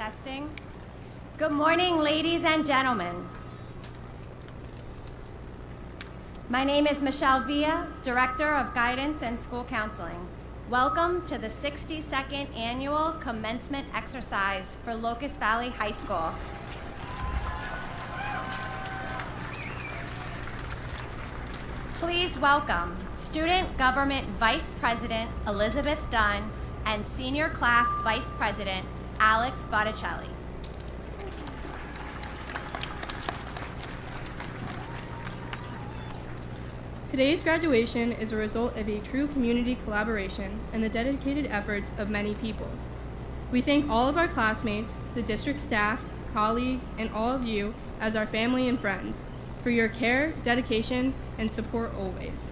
Testing. Good morning, ladies and gentlemen. My name is Michelle Villa, Director of Guidance and School Counseling. Welcome to the 62nd Annual Commencement Exercise for Locust Valley High School. Please welcome Student Government Vice President Elizabeth Dunn and Senior Class Vice President Alex Botticelli. Today's graduation is a result of a true community collaboration and the dedicated efforts of many people. We thank all of our classmates, the district staff, colleagues, and all of you as our family and friends for your care, dedication, and support always.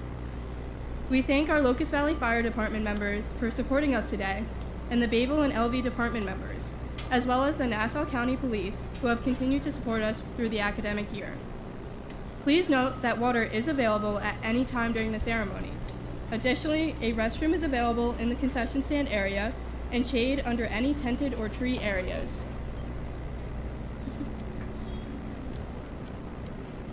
We thank our Locust Valley Fire Department members for supporting us today, and the Bayville and LV department members, as well as the Nassau County Police, who have continued to support us through the academic year. Please note that water is available at any time during the ceremony. Additionally, a restroom is available in the concession stand area and shade under any tented or tree areas.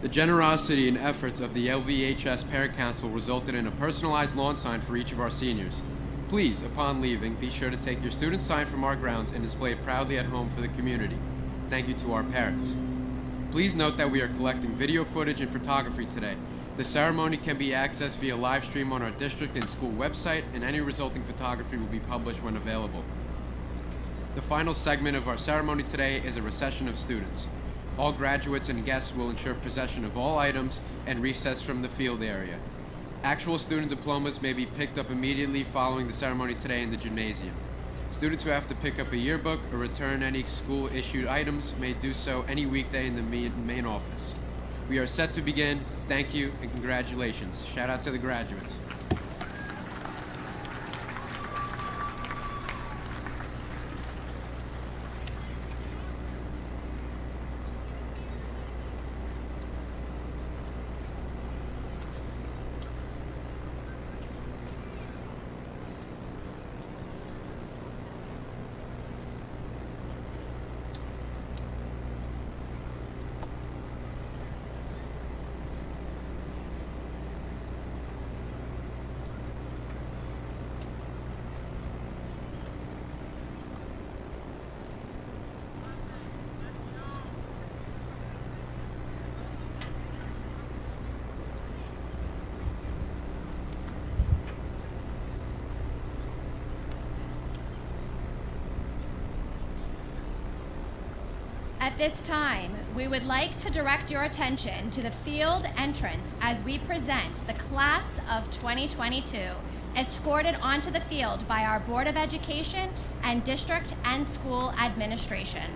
The generosity and efforts of the LVHS Parent Council resulted in a personalized lawn sign for each of our seniors. Please, upon leaving, be sure to take your student sign from our grounds and display it proudly at home for the community. Thank you to our parents. Please note that we are collecting video footage and photography today. The ceremony can be accessed via live stream on our district and school website, and any resulting photography will be published when available. The final segment of our ceremony today is a recession of students. All graduates and guests will ensure possession of all items and recess from the field area. Actual student diplomas may be picked up immediately following the ceremony today in the gymnasium. Students who have to pick up a yearbook or return any school-issued items may do so any weekday in the main office. We are set to begin. Thank you and congratulations. Shout out to the graduates. At this time, we would like to direct your attention to the field entrance as we present the class of 2022, escorted onto the field by our Board of Education and district and school administration.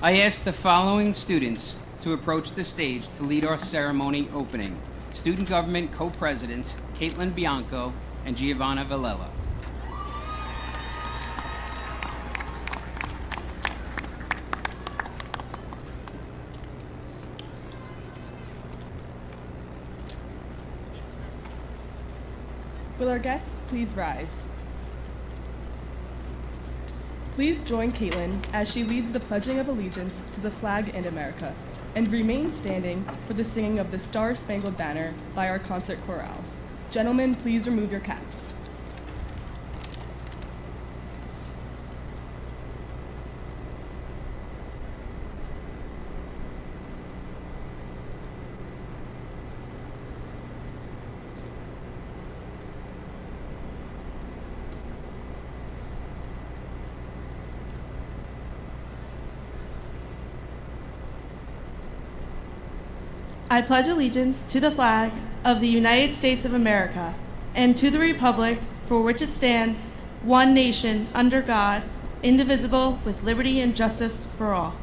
I ask the following students to approach the stage to lead our ceremony opening. Student Government Co-Presidents Caitlin Bianco and Giovanna Villela. Will our guests please rise? Please join Caitlin as she leads the pledging of allegiance to the flag and America, and remain standing for the singing of the Star-Spangled Banner by our concert chorale. Gentlemen, please remove your caps. I pledge allegiance to the flag of the United States of America and to the republic for which it stands, one nation, under God, indivisible, with liberty and justice for all.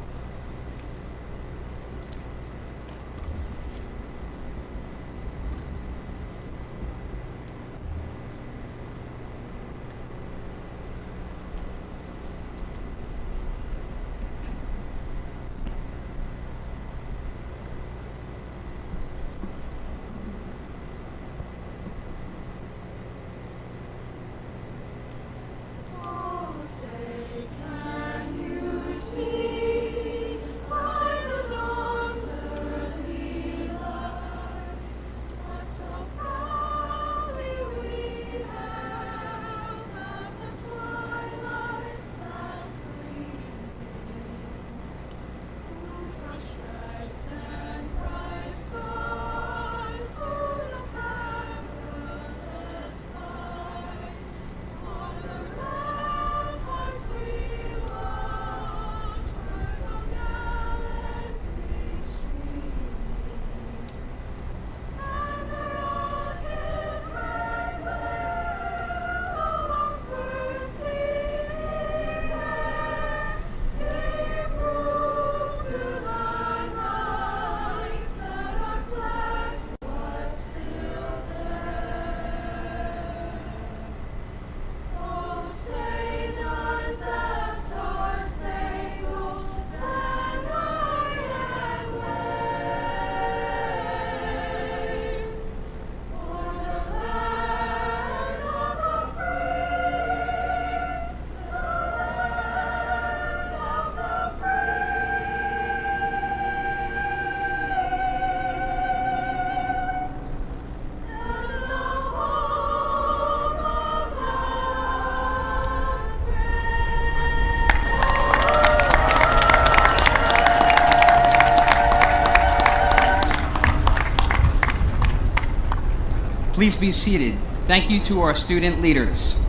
Please be seated. Thank you to our student leaders.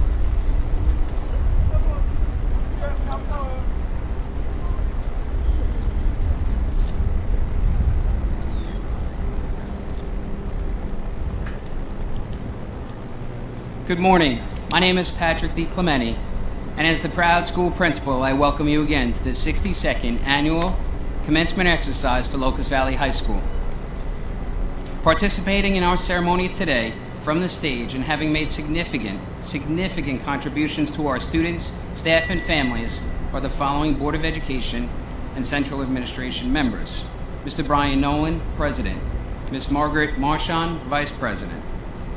Good morning. My name is Patrick D. Clementi, and as the proud school principal, I welcome you again to the 62nd annual commencement exercise for Locust Valley High School. Participating in our ceremony today from the stage and having made significant contributions to our students, staff, and families are the following Board of Education and Central Administration members. Mr. Brian Nolan, President. Ms. Margaret Marchand, Vice President.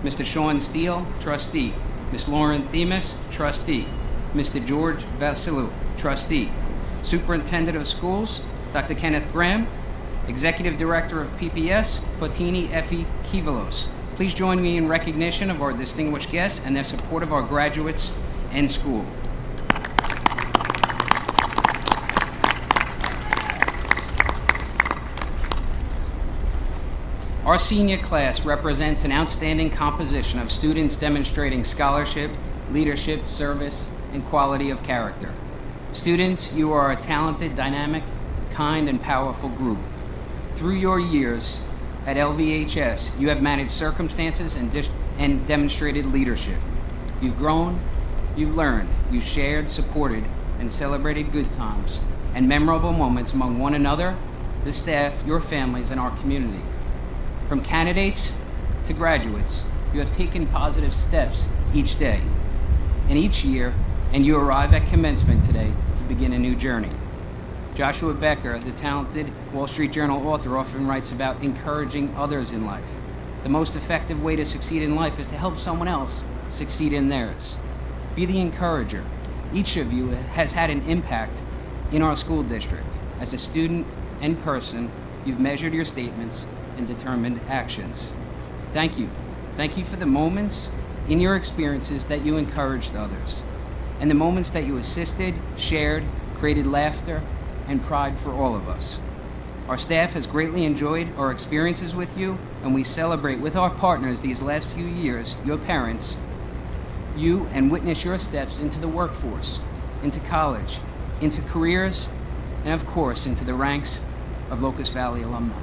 Mr. Sean Steele, Trustee. Ms. Lauren Themis, Trustee. Mr. George Vasilou, Trustee. Superintendent of Schools, Dr. Kenneth Graham. Executive Director of PPS, Fotini Effie Kivalos. Please join me in recognition of our distinguished guests and their support of our graduates and school. Our senior class represents an outstanding composition of students demonstrating scholarship, leadership, service, and quality of character. Students, you are a talented, dynamic, kind, and powerful group. Through your years at LVHS, you have managed circumstances and demonstrated leadership. You've grown, you've learned, you've shared, supported, and celebrated good times, and memorable moments among one another, the staff, your families, and our community. From candidates to graduates, you have taken positive steps each day and each year, and you arrive at commencement today to begin a new journey. Joshua Becker, the talented Wall Street Journal author, often writes about encouraging others in life. The most effective way to succeed in life is to help someone else succeed in theirs. Be the encourager. Each of you has had an impact in our school district. As a student and person, you've measured your statements and determined actions. Thank you. Thank you for the moments in your experiences that you encouraged others, and the moments that you assisted, shared, created laughter, and pride for all of us. Our staff has greatly enjoyed our experiences with you, and we celebrate with our partners these last few years, your parents, you, and witness your steps into the workforce, into college, into careers, and of course, into the ranks of Locust Valley alumni.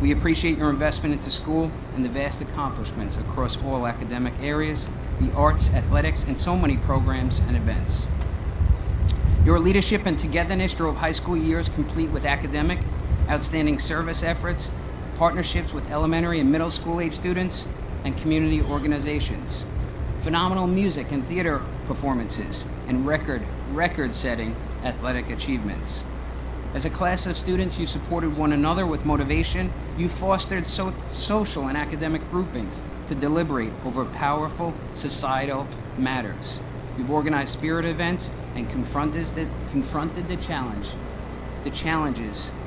We appreciate your investment into school and the vast accomplishments across all academic areas, the arts, athletics, and so many programs and events. Your leadership and togetherness drove high school years complete with academic, outstanding service efforts, partnerships with elementary and middle school age students, and community organizations, phenomenal music and theater performances, and record-setting athletic achievements. As a class of students, you supported one another with motivation. You fostered social and academic groupings to deliberate over powerful societal matters. You've organized spirit events and confronted the challenges,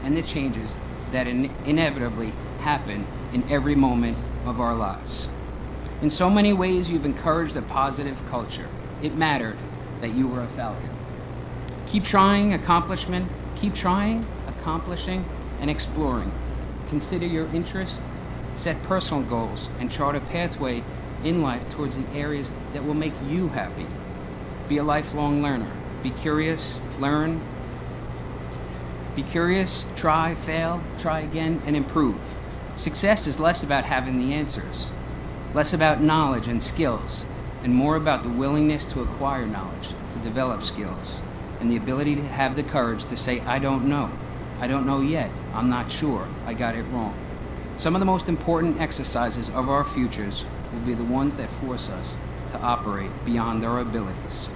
and the changes that inevitably happen in every moment of our lives. In so many ways, you've encouraged a positive culture. It mattered that you were a Falcon. Keep trying, accomplishing, and exploring. Consider your interests, set personal goals, and chart a pathway in life towards the areas that will make you happy. Be a lifelong learner. Be curious, learn. Be curious, try, fail, try again, and improve. Success is less about having the answers, less about knowledge and skills, and more about the willingness to acquire knowledge, to develop skills, and the ability to have the courage to say, I don't know yet, I'm not sure, I got it wrong. Some of the most important exercises of our futures will be the ones that force us to operate beyond our abilities.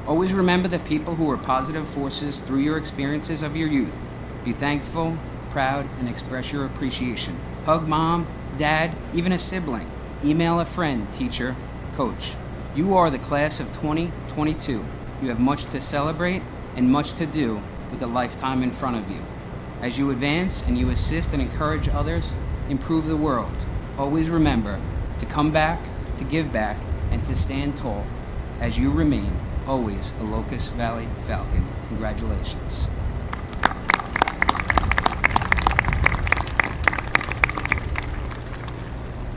Always remember the people who were positive forces through your experiences of your youth. Be thankful, proud, and express your appreciation. Hug mom, dad, even a sibling. Email a friend, teacher, coach. You are the class of 2022. You have much to celebrate and much to do with a lifetime in front of you. As you advance and you assist and encourage others, improve the world. Always remember to come back, to give back, and to stand tall as you remain always a Locust Valley Falcon. Congratulations.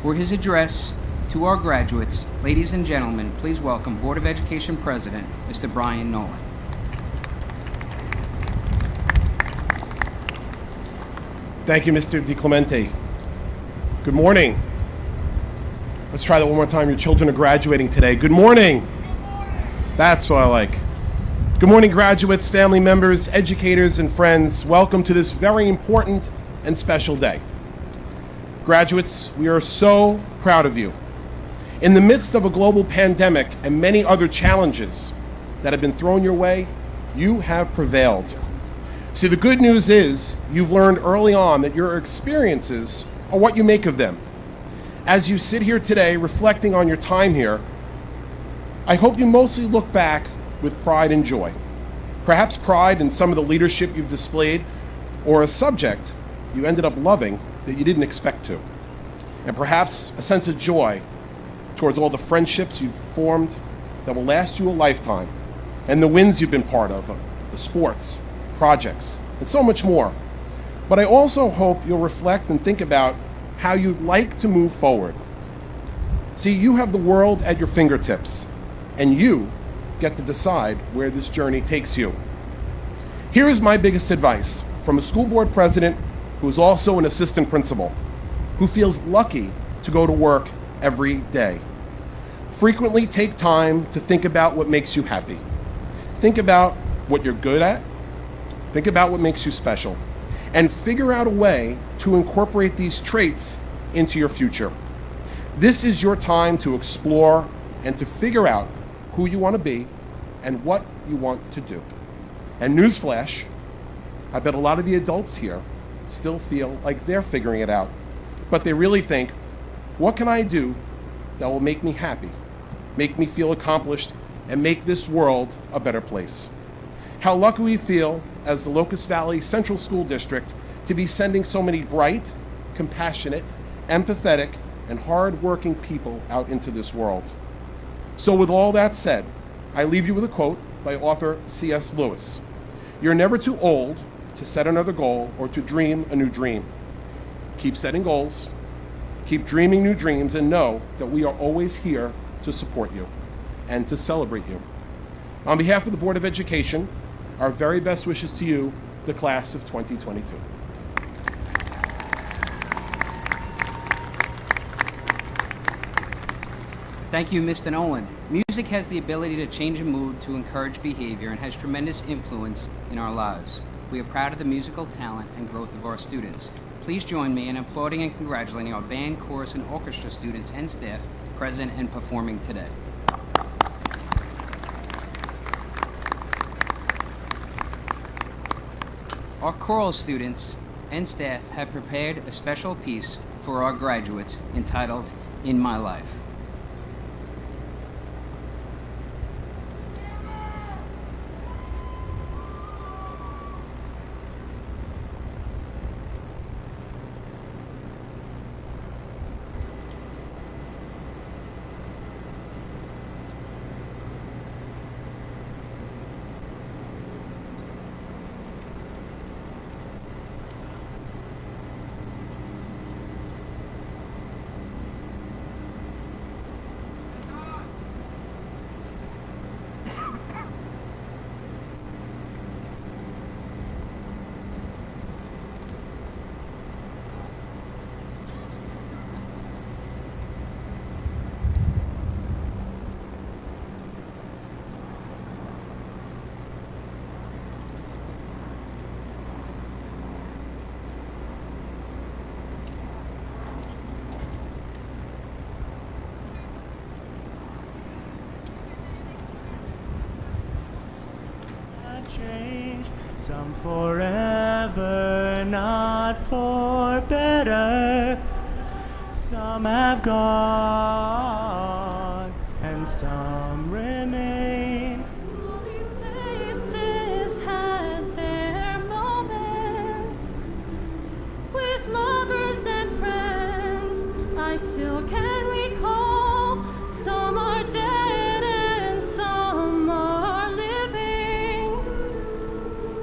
For his address to our graduates, ladies and gentlemen, please welcome Board of Education President, Mr. Brian Nolan. Thank you, Mr. DiClemente. Good morning. Let's try that one more time. Your children are graduating today. Good morning. That's what I like. Good morning, graduates, family members, educators, and friends. Welcome to this very important and special day. Graduates, we are so proud of you. In the midst of a global pandemic and many other challenges that have been thrown your way, you have prevailed. See, the good news is you've learned early on that your experiences are what you make of them. As you sit here today reflecting on your time here, I hope you mostly look back with pride and joy. Perhaps pride in some of the leadership you've displayed, or a subject you ended up loving that you didn't expect to. And perhaps a sense of joy towards all the friendships you've formed that will last you a lifetime, and the wins you've been part of, the sports, projects, and so much more. But I also hope you'll reflect and think about how you'd like to move forward. See, you have the world at your fingertips, and you get to decide where this journey takes you. Here is my biggest advice from a school board president who is also an assistant principal, who feels lucky to go to work every day. Frequently take time to think about what makes you happy. Think about what you're good at, Think about what makes you special and figure out a way to incorporate these traits into your future. This is your time to explore and to figure out who you want to be and what you want to do. And newsflash, I bet a lot of the adults here still feel like they're figuring it out, but they really think, what can I do that will make me happy, make me feel accomplished, and make this world a better place? How lucky we feel as the Locust Valley Central School District to be sending so many bright, compassionate, empathetic, and hard-working people out into this world. So with all that said, I leave you with a quote by author C.S. Lewis. You're never too old to set another goal or to dream a new dream. Keep setting goals, keep dreaming new dreams, and know that we are always here to support you and to celebrate you. On behalf of the Board of Education, our very best wishes to you, the class of 2022. Thank you, Mr. Nolan. Music has the ability to change a mood, to encourage behavior, and has tremendous influence in our lives. We are proud of the musical talent and growth of our students. Please join me in applauding and congratulating our band, chorus, and orchestra students and staff present and performing today. Our choral students and staff have prepared a special piece for our graduates entitled In My Life. Change, some forever, not for better. Some have gone, and some remain. All these places had their moments with lovers and friends. I still can recall. Some are dead and some are living.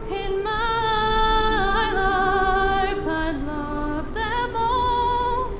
In my life, I love them all.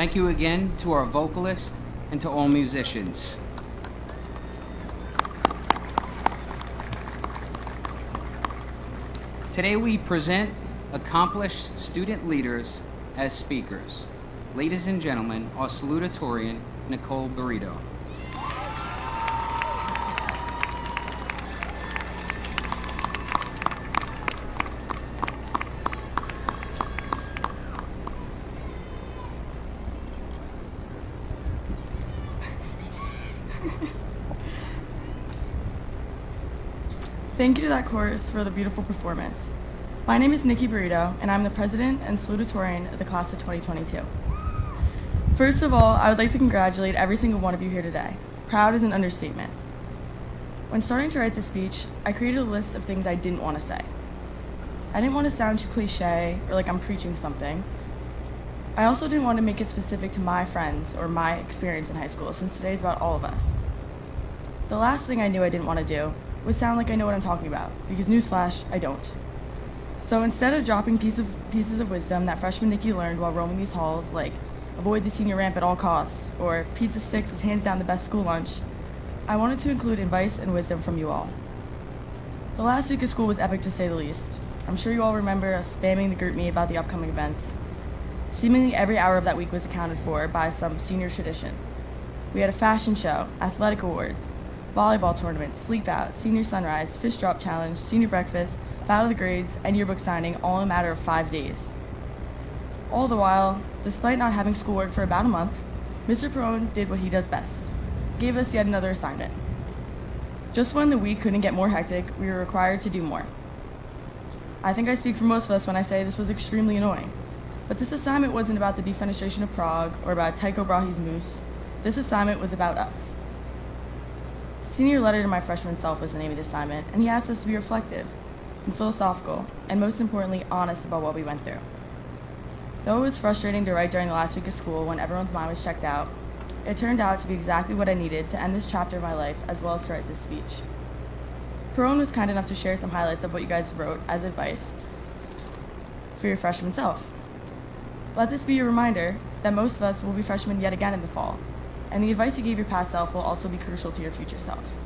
Thank you again to our vocalist and to all musicians. Today we present accomplished student leaders as speakers. Ladies and gentlemen, our salutatorian, Nicole Burrito. Thank you to that chorus for the beautiful performance. My name is Nikki Burrito, and I'm the president and salutatorian of the class of 2022. First of all, I would like to congratulate every single one of you here today. Proud is an understatement. When starting to write this speech, I created a list of things I didn't want to say. I didn't want to sound too cliche or like I'm preaching something. I also didn't want to make it specific to my friends or my experience in high school, since today is about all of us. The last thing I knew I didn't want to do would sound like I know what I'm talking about, because newsflash, I don't. So instead of dropping pieces of wisdom that freshman Nikki learned while roaming these halls, like avoid the senior ramp at all costs, or piece of 6 is hands down the best school lunch, I wanted to include advice and wisdom from you all. The last week of school was epic to say the least. I'm sure you all remember us spamming the group me about the upcoming events. Seemingly every hour of that week was accounted for by some senior tradition. We had a fashion show, athletic awards, volleyball tournament, sleep out, senior sunrise, fish drop challenge, senior breakfast, battle of the grades, and yearbook signing all in a matter of 5 days. All the while, despite not having schoolwork for about a month, Mr. Perone did what he does best, gave us yet another assignment. Just when the week couldn't get more hectic, we were required to do more. I think I speak for most of us when I say this was extremely annoying. But this assignment wasn't about the defenestration of Prague or about Tycho Brahe's Moose. This assignment was about us. Senior Letter to My Freshman Self was the name of the assignment, and he asked us to be reflective and philosophical, and most importantly, honest about what we went through. Though it was frustrating to write during the last week of school when everyone's mind was checked out, it turned out to be exactly what I needed to end this chapter of my life as well as to write this speech. Perone was kind enough to share some highlights of what you guys wrote as advice for your freshman self. Let this be a reminder that most of us will be freshmen yet again in the fall, and the advice you gave your past self will also be crucial to your future self.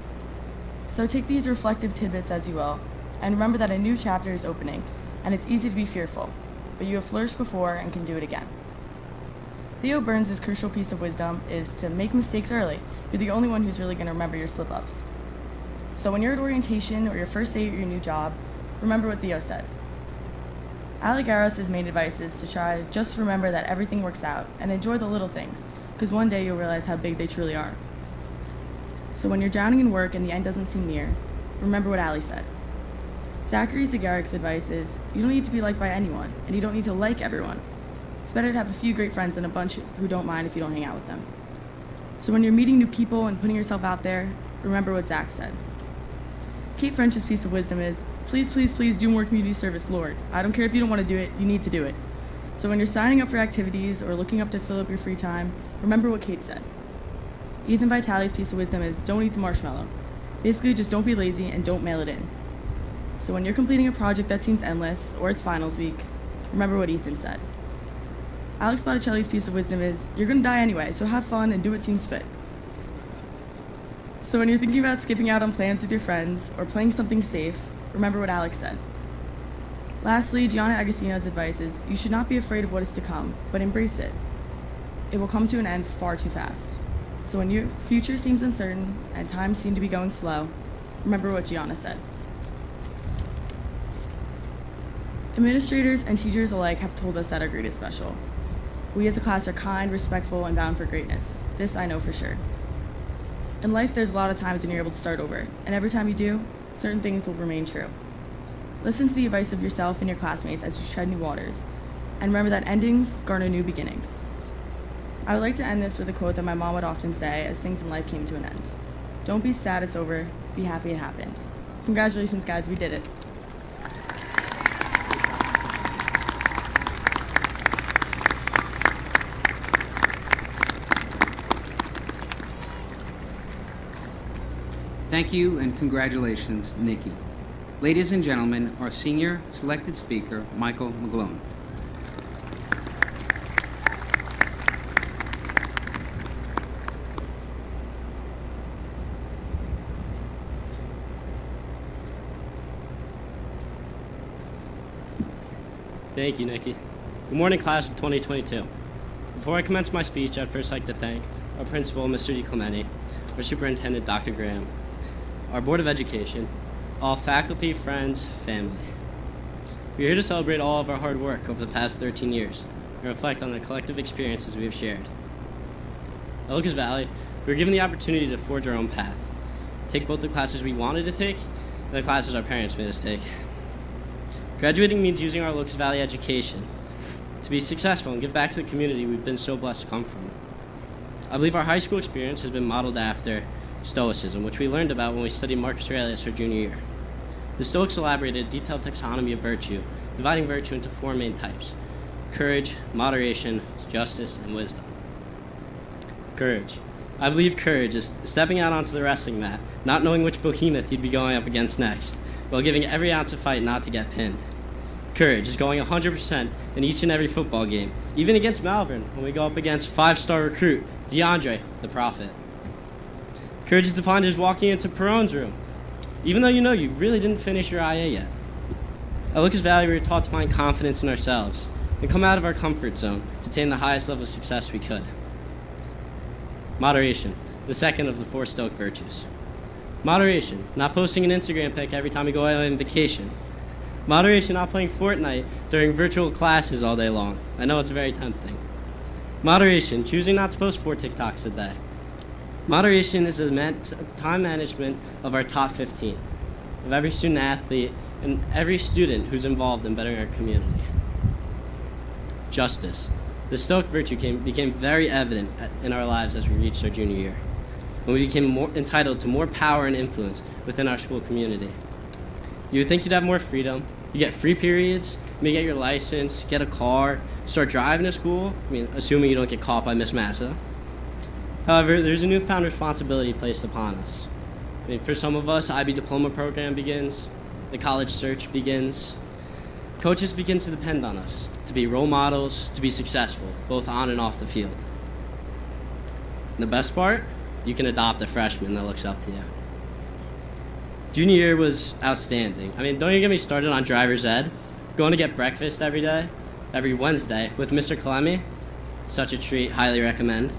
So take these reflective tidbits as you will, and remember that a new chapter is opening, and it's easy to be fearful, but you have flourished before and can do it again. Theo Burns' crucial piece of wisdom is to make mistakes early. You're the only one who's really going to remember your slip-ups. So when you're at orientation or your first day at your new job, remember what Theo said. Ali Garros' main advice is to try to just remember that everything works out and enjoy the little things, because one day you'll realize how big they truly are. So when you're drowning in work and the end doesn't seem near, remember what Ali said. Zachary Zagarik's advice is, you don't need to be liked by anyone, and you don't need to like everyone. It's better to have a few great friends than a bunch who don't mind if you don't hang out with them. So when you're meeting new people and putting yourself out there, remember what Zach said. Kate French's piece of wisdom is, please, please, please do more community service, Lord. I don't care if you don't want to do it, you need to do it. So when you're signing up for activities or looking up to fill up your free time, remember what Kate said. Ethan Vitale's piece of wisdom is, don't eat the marshmallow. Basically, just don't be lazy and don't mail it in. So when you're completing a project that seems endless, or it's finals week, remember what Ethan said. Alex Botticelli's piece of wisdom is, you're gonna die anyway, so have fun and do what seems fit. So when you're thinking about skipping out on plans with your friends, or playing something safe, remember what Alex said. Lastly, Gianna Agostino's advice is, you should not be afraid of what is to come, but embrace it. It will come to an end far too fast. So when your future seems uncertain, and times seem to be going slow, remember what Gianna said. Administrators and teachers alike have told us that our grade is special. We as a class are kind, respectful, and bound for greatness. This I know for sure. In life, there's a lot of times when you're able to start over, and every time you do, certain things will remain true. Listen to the advice of yourself and your classmates as you tread new waters, and remember that endings garner new beginnings. I would like to end this with a quote that my mom would often say as things in life came to an end. Don't be sad it's over, be happy it happened. Congratulations, guys, we did it. Thank you and congratulations, Nikki. Ladies and gentlemen, our senior selected speaker, Michael McGlone. Thank you, Nikki. Good morning, class of 2022. Before I commence my speech, I'd first like to thank our principal, Mr. DiClemente, our superintendent, Dr. Graham, our Board of Education, all faculty, friends, family. We're here to celebrate all of our hard work over the past 13 years and reflect on the collective experiences we have shared. At Locust Valley, we were given the opportunity to forge our own path, take both the classes we wanted to take and the classes our parents made us take. Graduating means using our Locust Valley education to be successful and give back to the community we've been so blessed to come from. I believe our high school experience has been modeled after Stoicism, which we learned about when we studied Marcus Aurelius our junior year. The Stoics elaborated a detailed taxonomy of virtue, dividing virtue into 4 main types: courage, moderation, justice, and wisdom. Courage. I believe courage is stepping out onto the wrestling mat, not knowing which behemoth you'd be going up against next, while giving every ounce of fight not to get pinned. Courage is going 100% in each and every football game, even against Malvern when we go up against 5-star recruit DeAndre, the Prophet. Courage is defined as walking into Perron's room, even though you know you really didn't finish your IA yet. At Locust Valley, we were taught to find confidence in ourselves and come out of our comfort zone to attain the highest level of success we could. Moderation, the second of the 4 Stoic virtues. Moderation, not posting an Instagram pic every time you go away on vacation. Moderation, not playing Fortnite during virtual classes all day long. I know it's very tempting. Moderation, choosing not to post 4 TikToks a day. Moderation is a time management of our top 15, of every student athlete and every student who's involved in bettering our community. Justice. The Stoic virtue became very evident in our lives as we reached our junior year, when we became more entitled to more power and influence within our school community. You would think you'd have more freedom. You get free periods, you may get your license, get a car, start driving to school, assuming you don't get caught by Miss Massa. However, there's a newfound responsibility placed upon us. For some of us, IB diploma program begins, the college search begins. Coaches begin to depend on us to be role models, to be successful, both on and off the field. And the best part, you can adopt a freshman that looks up to you. Junior year was outstanding. Don't even get me started on driver's ed. Going to get breakfast every day, every Wednesday with Mr. Kalemi, such a treat, highly recommend.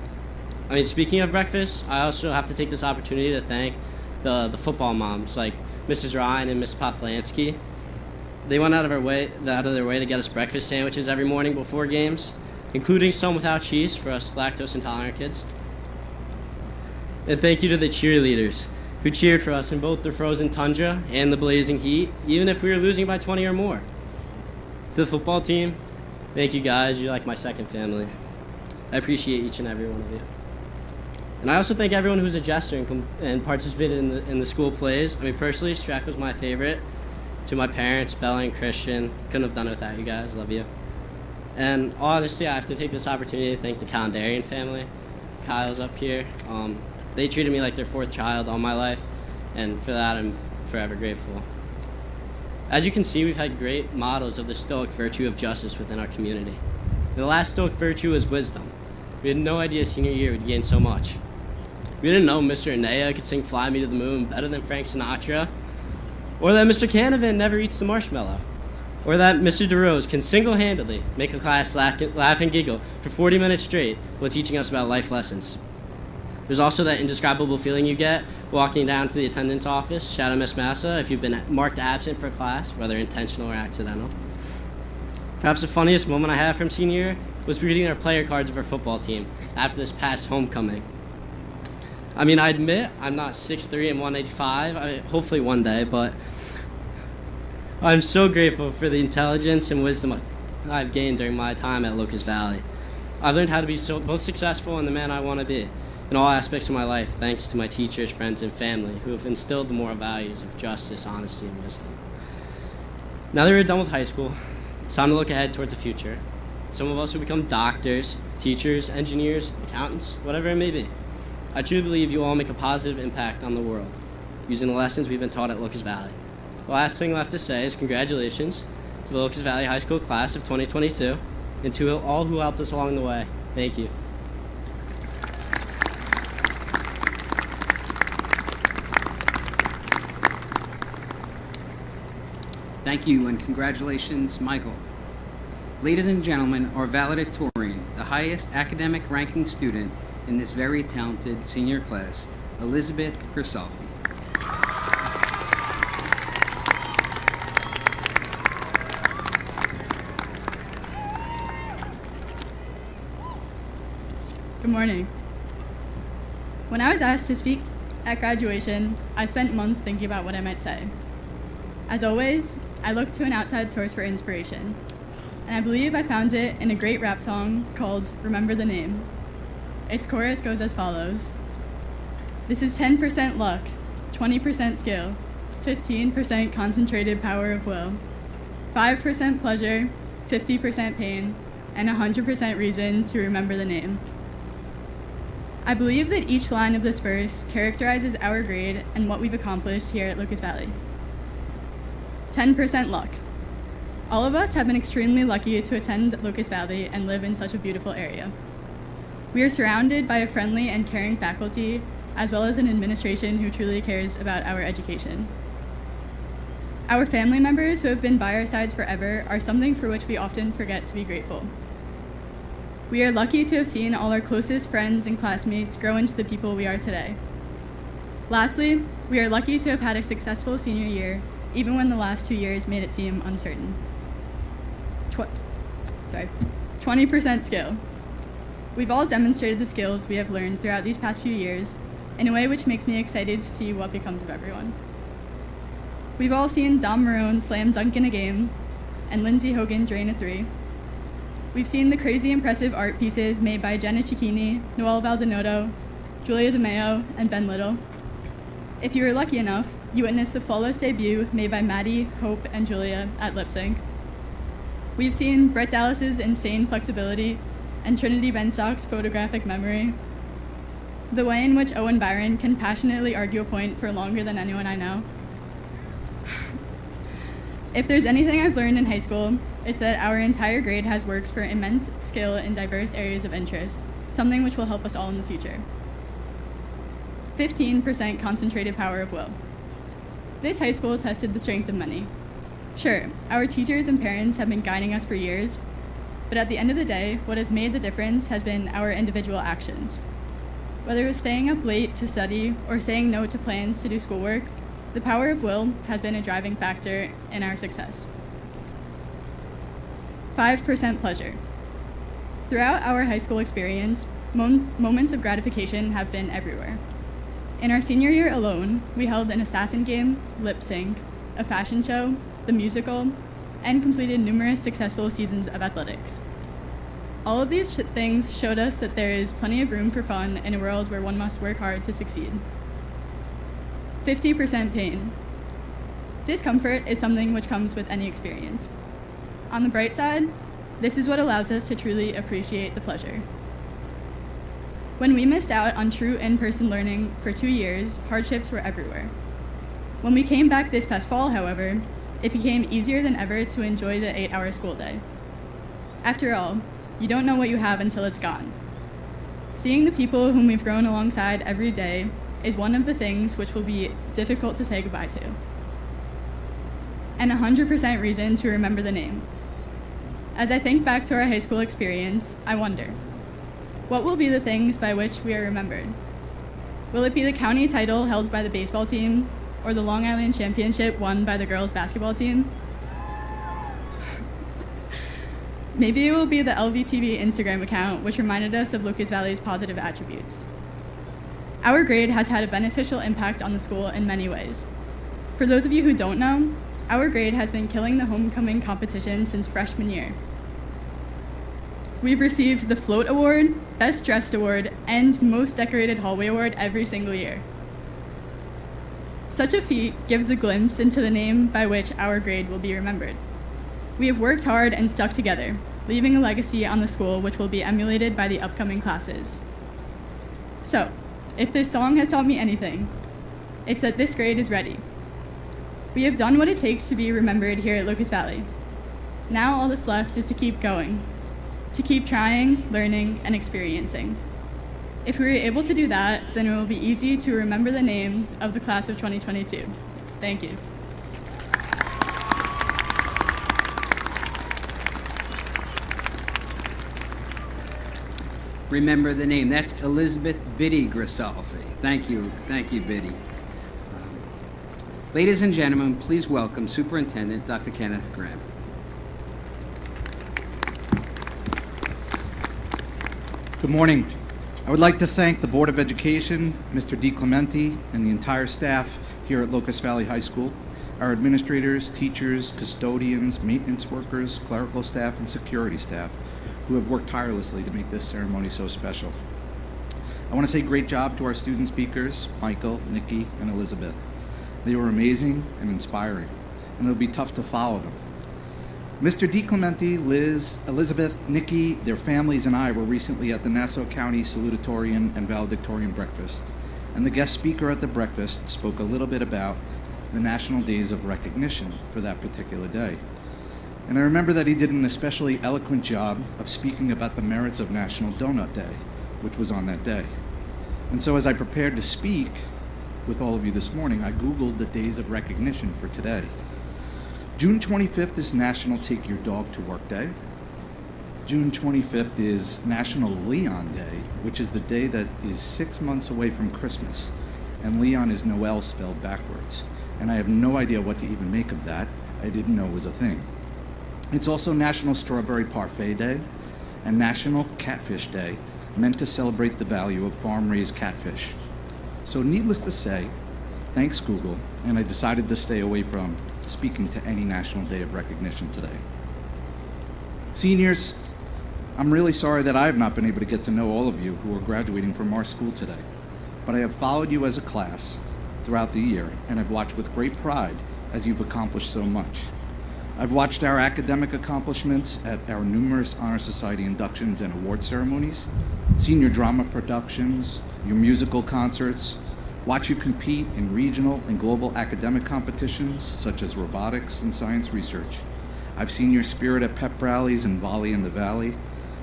Speaking of breakfast, I also have to take this opportunity to thank the football moms like Mrs. Ryan and Miss Pothlansky. They went out of their way to get us breakfast sandwiches every morning before games, including some without cheese for us lactose intolerant kids. And thank you to the cheerleaders who cheered for us in both the frozen tundra and the blazing heat, even if we were losing by 20 or more. To the football team, thank you guys. You're like my second family. I appreciate each and every one of you. And I also thank everyone who's a jester and participated in the school plays. Personally, Shrek was my favorite. To my parents, Bella and Christian, couldn't have done it without you guys. Love you. And honestly, I have to take this opportunity to thank the Calendarian family. Kyle's up here. They treated me like their 4th child all my life, and for that I'm forever grateful. As you can see, we've had great models of the Stoic virtue of justice within our community. And the last Stoic virtue is wisdom. We had no idea senior year would gain so much. We didn't know Mr. Anea could sing Fly Me to the Moon better than Frank Sinatra, or that Mr. Canavan never eats the marshmallow, or that Mr. DeRose can single-handedly make a class laugh and giggle for 40 minutes straight while teaching us about life lessons. There's also that indescribable feeling you get walking down to the attendance office, shout out Miss Massa if you've been marked absent for class, whether intentional or accidental. Perhaps the funniest moment I have from senior year was reading our player cards of our football team after this past homecoming. I admit I'm not 6'3" and 185, hopefully one day, but I'm so grateful for the intelligence and wisdom I've gained during my time at Locust Valley. I've learned how to be both successful and the man I want to be in all aspects of my life, thanks to my teachers, friends, and family who have instilled the moral values of justice, honesty, and wisdom. Now that we're done with high school, it's time to look ahead towards the future. Some of us will become doctors, teachers, engineers, accountants, whatever it may be. I truly believe you all make a positive impact on the world using the lessons we've been taught at Locust Valley. The last thing left to say is congratulations to the Locust Valley High School class of 2022 and to all who helped us along the way. Thank you. Thank you and congratulations, Michael. Ladies and gentlemen, our valedictorian, the highest academic ranking student in this very talented senior class, Elizabeth Grisalfi. Good morning. When I was asked to speak at graduation, I spent months thinking about what I might say. As always, I looked to an outside source for inspiration, and I believe I found it in a great rap song called Remember the Name. Its chorus goes as follows. This is 10% luck, 20% skill, 15% concentrated power of will, 5% pleasure, 50% pain, and 100% reason to remember the name. I believe that each line of this verse characterizes our grade and what we've accomplished here at Locust Valley. 10% luck. All of us have been extremely lucky to attend Locust Valley and live in such a beautiful area. We are surrounded by a friendly and caring faculty, as well as an administration who truly cares about our education. Our family members who have been by our sides forever are something for which we often forget to be grateful. We are lucky to have seen all our closest friends and classmates grow into the people we are today. Lastly, we are lucky to have had a successful senior year, even when the last 2 years made it seem uncertain. 20% skill. We've all demonstrated the skills we have learned throughout these past few years in a way which makes me excited to see what becomes of everyone. We've all seen Dom Marone slam dunk in a game and Lindsey Hogan drain a three. We've seen the crazy impressive art pieces made by Jenna Cicchini, Noel Valdenoto, Julia DeMeo, and Ben Little. If you were lucky enough, you witnessed the flawless debut made by Maddie, Hope, and Julia at Lip Sync. We've seen Brett Dallas's insane flexibility and Trinity Benstock's photographic memory. The way in which Owen Byron can passionately argue a point for longer than anyone I know. If there's anything I've learned in high school, it's that our entire grade has worked for immense skill in diverse areas of interest, something which will help us all in the future. 15% concentrated power of will. This high school tested the strength of many. Sure, our teachers and parents have been guiding us for years, but at the end of the day, what has made the difference has been our individual actions. Whether it's staying up late to study or saying no to plans to do schoolwork, the power of will has been a driving factor in our success. 5% pleasure. Throughout our high school experience, moments of gratification have been everywhere. In our senior year alone, we held an assassin game, lip sync, a fashion show, the musical, and completed numerous successful seasons of athletics. All of these things showed us that there is plenty of room for fun in a world where one must work hard to succeed. 50% pain. Discomfort is something which comes with any experience. On the bright side, this is what allows us to truly appreciate the pleasure. When we missed out on true in-person learning for 2 years, hardships were everywhere. When we came back this past fall, however, it became easier than ever to enjoy the 8-hour school day. After all, you don't know what you have until it's gone. Seeing the people whom we've grown alongside every day is one of the things which will be difficult to say goodbye to. And 100% reason to remember the name. As I think back to our high school experience, I wonder, what will be the things by which we are remembered? Will it be the county title held by the baseball team, or the Long Island Championship won by the girls' basketball team? Maybe it will be the LVTV Instagram account, which reminded us of Locust Valley's positive attributes. Our grade has had a beneficial impact on the school in many ways. For those of you who don't know, our grade has been killing the homecoming competition since freshman year. We've received the Float Award, Best Dressed Award, and Most Decorated Hallway Award every single year. Such a feat gives a glimpse into the name by which our grade will be remembered. We have worked hard and stuck together, leaving a legacy on the school which will be emulated by the upcoming classes. So, if this song has taught me anything, it's that this grade is ready. We have done what it takes to be remembered here at Locust Valley. Now all that's left is to keep going, to keep trying, learning, and experiencing. If we are able to do that, then it will be easy to remember the name of the class of 2022. Thank you. remember the name. That's Elizabeth Biddy Grisalfi. Thank you, Biddy. Ladies and gentlemen, please welcome Superintendent Dr. Kenneth Graham. Good morning. I would like to thank the Board of Education, Mr. DiClemente, and the entire staff here at Locust Valley High School, our administrators, teachers, custodians, maintenance workers, clerical staff, and security staff who have worked tirelessly to make this ceremony so special. I want to say great job to our student speakers, Michael, Nikki, and Elizabeth. They were amazing and inspiring, and it'll be tough to follow them. Mr. DiClemente, Liz, Elizabeth, Nikki, their families, and I were recently at the Nassau County Salutatorian and Valedictorian Breakfast, and the guest speaker at the breakfast spoke a little bit about the National Days of Recognition for that particular day. And I remember that he did an especially eloquent job of speaking about the merits of National Donut Day, which was on that day. And so as I prepared to speak with all of you this morning, I Googled the days of recognition for today. June 25th is National Take Your Dog to Work Day. June 25th is National Leon Day, which is the day that is 6 months away from Christmas. And Leon is Noel spelled backwards. And I have no idea what to even make of that. I didn't know it was a thing. It's also National Strawberry Parfait Day and National Catfish Day, meant to celebrate the value of farm-raised catfish. So needless to say, thanks Google, and I decided to stay away from speaking to any National Day of Recognition today. Seniors, I'm really sorry that I have not been able to get to know all of you who are graduating from our school today, but I have followed you as a class throughout the year, and I've watched with great pride as you've accomplished so much. I've watched our academic accomplishments at our numerous Honor Society inductions and award ceremonies, senior drama productions, your musical concerts, watch you compete in regional and global academic competitions such as robotics and science research. I've seen your spirit at pep rallies and Volley in the Valley,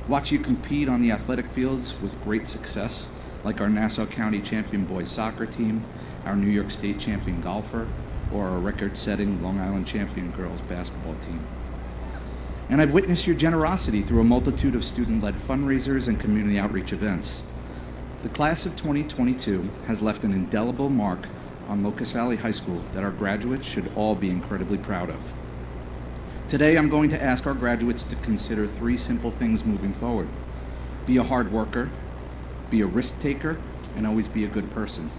watch you compete on the athletic fields with great success, like our Nassau County champion boys soccer team, our New York State champion golfer, or our record-setting Long Island champion girls basketball team. And I've witnessed your generosity through a multitude of student-led fundraisers and community outreach events. The class of 2022 has left an indelible mark on Locust Valley High School that our graduates should all be incredibly proud of. Today, I'm going to ask our graduates to consider 3 simple things moving forward. Be a hard worker, be a risk taker, and always be a good person.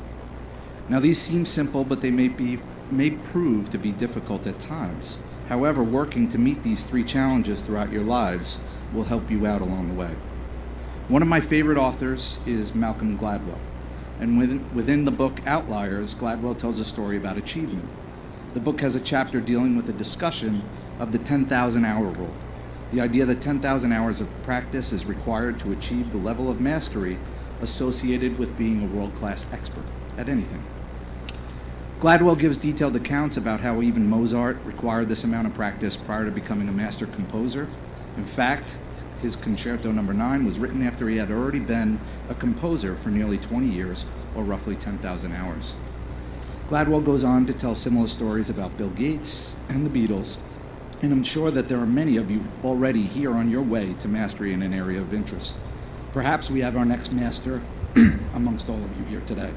Now, these seem simple, but they may prove to be difficult at times. However, working to meet these 3 challenges throughout your lives will help you out along the way. One of my favorite authors is Malcolm Gladwell, and within the book Outliers, Gladwell tells a story about achievement. The book has a chapter dealing with a discussion of the 10,000-hour rule, the idea that 10,000 hours of practice is required to achieve the level of mastery associated with being a world-class expert at anything. Gladwell gives detailed accounts about how even Mozart required this amount of practice prior to becoming a master composer. In fact, his Concerto No. 9 was written after he had already been a composer for nearly 20 years, or roughly 10,000 hours. Gladwell goes on to tell similar stories about Bill Gates and the Beatles, and I'm sure that there are many of you already here on your way to mastery in an area of interest. Perhaps we have our next master amongst all of you here today.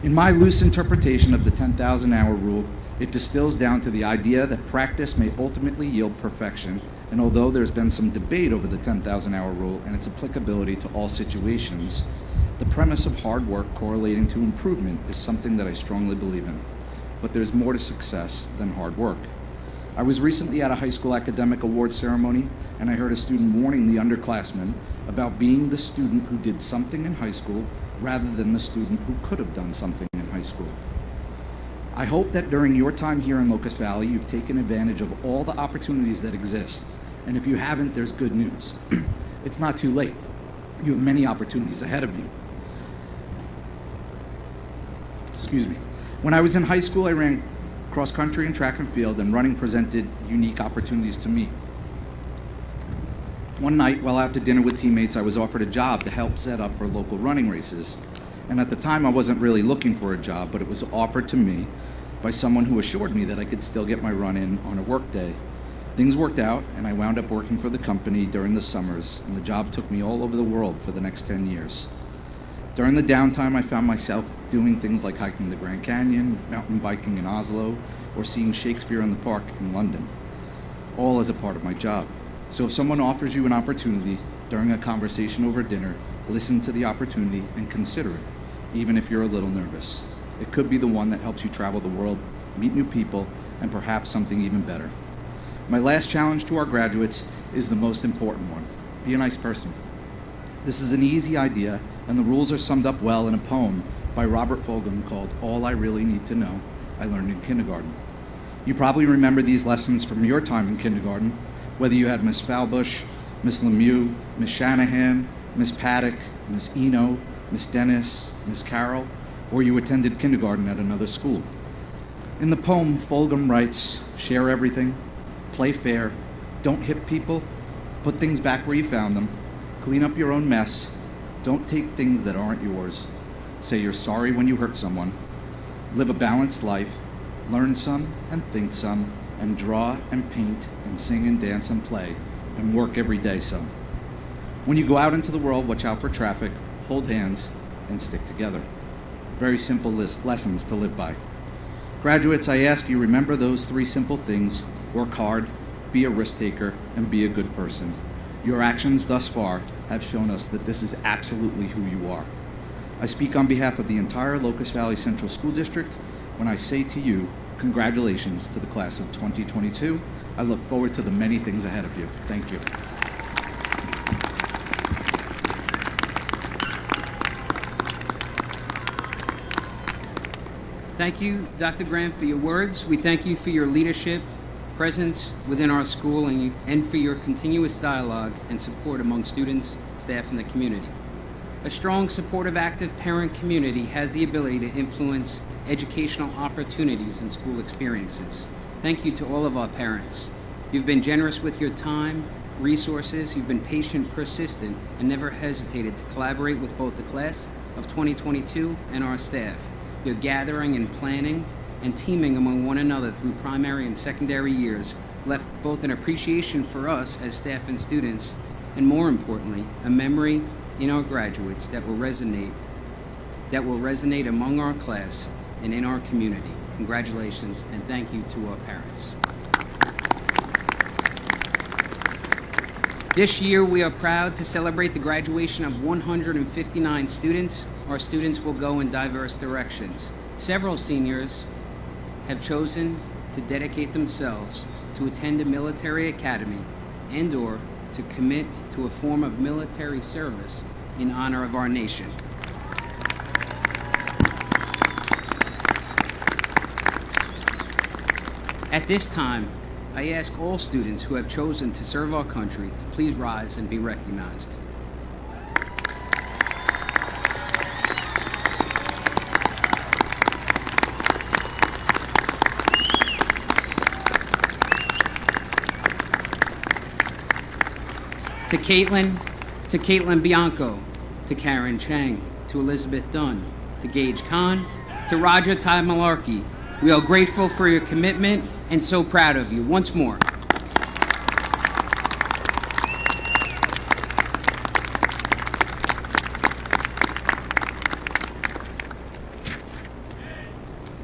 In my loose interpretation of the 10,000-hour rule, it distills down to the idea that practice may ultimately yield perfection, and although there's been some debate over the 10,000-hour rule and its applicability to all situations, the premise of hard work correlating to improvement is something that I strongly believe in. But there's more to success than hard work. I was recently at a high school academic awards ceremony, and I heard a student warning the underclassmen about being the student who did something in high school rather than the student who could have done something in high school. I hope that during your time here in Locust Valley, you've taken advantage of all the opportunities that exist. And if you haven't, there's good news. It's not too late. You have many opportunities ahead of you. Excuse me. When I was in high school, I ran cross country and track and field, and running presented unique opportunities to me. One night, while out to dinner with teammates, I was offered a job to help set up for local running races. And at the time, I wasn't really looking for a job, but it was offered to me by someone who assured me that I could still get my run in on a work day. Things worked out, and I wound up working for the company during the summers, and the job took me all over the world for the next 10 years. During the downtime, I found myself doing things like hiking the Grand Canyon, mountain biking in Oslo, or seeing Shakespeare in the Park in London, all as a part of my job. So if someone offers you an opportunity during a conversation over dinner, listen to the opportunity and consider it, even if you're a little nervous. It could be the one that helps you travel the world, meet new people, and perhaps something even better. My last challenge to our graduates is the most important one. Be a nice person. This is an easy idea, and the rules are summed up well in a poem by Robert Fulghum called All I Really Need to Know I Learned in Kindergarten. You probably remember these lessons from your time in kindergarten, whether you had Miss Falbush, Miss Lemieux, Miss Shanahan, Miss Paddock, Miss Eno, Miss Dennis, Miss Carroll, or you attended kindergarten at another school. In the poem, Fulghum writes, share everything, play fair, don't hit people, put things back where you found them, clean up your own mess, don't take things that aren't yours, say you're sorry when you hurt someone, live a balanced life, learn some and think some, and draw and paint and sing and dance and play, and work every day some. When you go out into the world, watch out for traffic, hold hands, and stick together. Very simple lessons to live by. Graduates, I ask you, remember those 3 simple things: work hard, be a risk taker, and be a good person. Your actions thus far have shown us that this is absolutely who you are. I speak on behalf of the entire Locust Valley Central School District when I say to you, congratulations to the class of 2022. I look forward to the many things ahead of you. Thank you. Thank you, Dr. Graham, for your words. We thank you for your leadership, presence within our school, and for your continuous dialogue and support among students, staff, and the community. A strong, supportive, active parent community has the ability to influence educational opportunities and school experiences. Thank you to all of our parents. You've been generous with your time, resources, you've been patient, persistent, and never hesitated to collaborate with both the class of 2022 and our staff. Your gathering and planning and teaming among one another through primary and secondary years left both an appreciation for us as staff and students, and more importantly, a memory in our graduates that will resonate among our class and in our community. Congratulations, and thank you to our parents. This year, we are proud to celebrate the graduation of 159 students. Our students will go in diverse directions. Several seniors have chosen to dedicate themselves to attend a military academy and/or to commit to a form of military service in honor of our nation. At this time, I ask all students who have chosen to serve our country to please rise and be recognized. To Caitlin Bianco, to Karen Chang, to Elizabeth Dunn, to Gage Khan, to Roger Ty Malarkey, we are grateful for your commitment and so proud of you. Once more.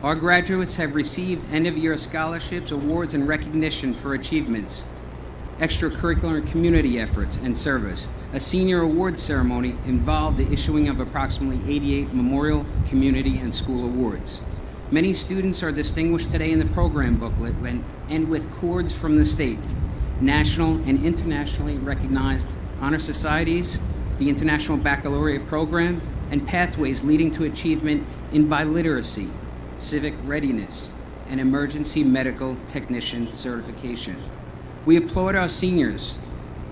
Our graduates have received end-of-year scholarships, awards, and recognition for achievements, extracurricular and community efforts, and service. A senior awards ceremony involved the issuing of approximately 88 memorial, community, and school awards. Many students are distinguished today in the program booklet and with cords from the state, national and internationally recognized honor societies, the International Baccalaureate Program, and pathways leading to achievement in biliteracy, civic readiness, and emergency medical technician certification. We applaud our seniors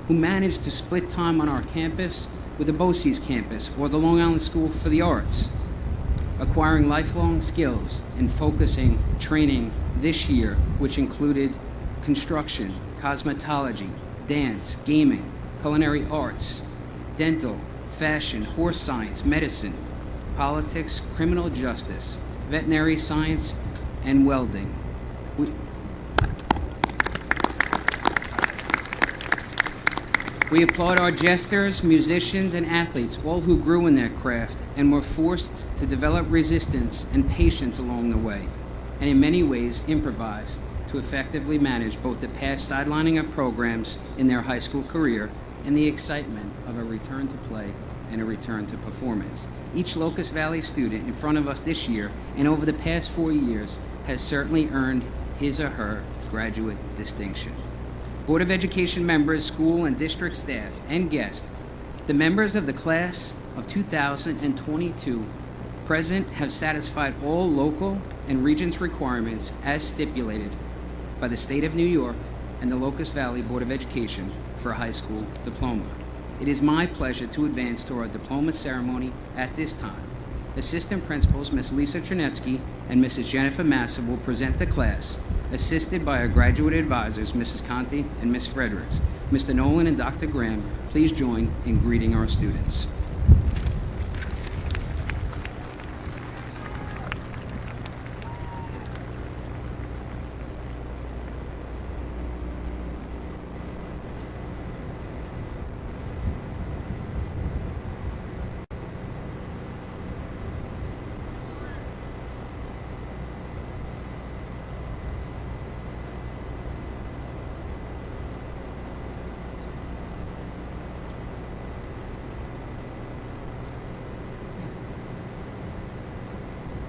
who managed to split time on our campus with the BOCES campus or the Long Island School for the Arts, acquiring lifelong skills and focusing training this year, which included construction, cosmetology, dance, gaming, culinary arts, dental, fashion, horse science, medicine, politics, criminal justice, veterinary science, and welding. We applaud our jesters, musicians, and athletes, all who grew in their craft and were forced to develop resistance and patience along the way, and in many ways improvised to effectively manage both the past sidelining of programs in their high school career and the excitement of a return to play and a return to performance. Each Locust Valley student in front of us this year and over the past 4 years has certainly earned his or her graduate distinction. Board of Education members, school and district staff, and guests, the members of the class of 2022 present have satisfied all local and Regents requirements as stipulated by the State of New York and the Locust Valley Board of Education for a high school diploma. It is my pleasure to advance to our diploma ceremony at this time. Assistant Principals Ms. Lisa Chernetsky and Mrs. Jennifer Massa will present the class, assisted by our graduate advisors, Mrs. Conti and Ms. Fredericks. Mr. Nolan and Dr. Graham, please join in greeting our students.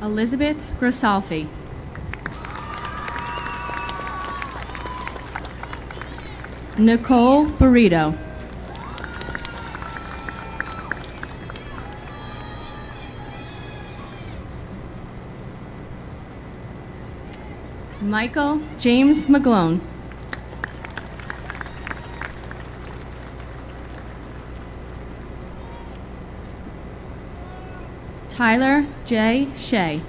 Elizabeth Grossalfi. Nicole Burrito. Michael James McGlone. Tyler J. Shea.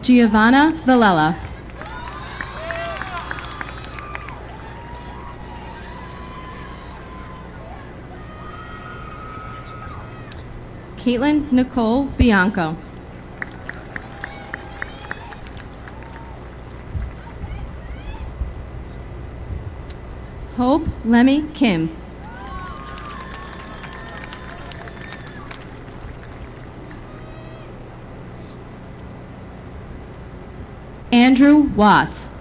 Giovanna Villela. Caitlin Nicole Bianco. Hope Lemmy Kim. Andrew Watts.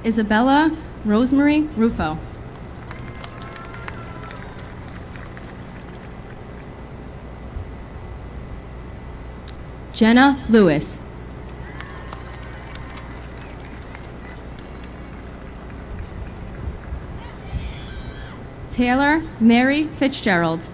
Isabella Rosemary Rufo. Jenna Lewis. Taylor Mary Fitzgerald.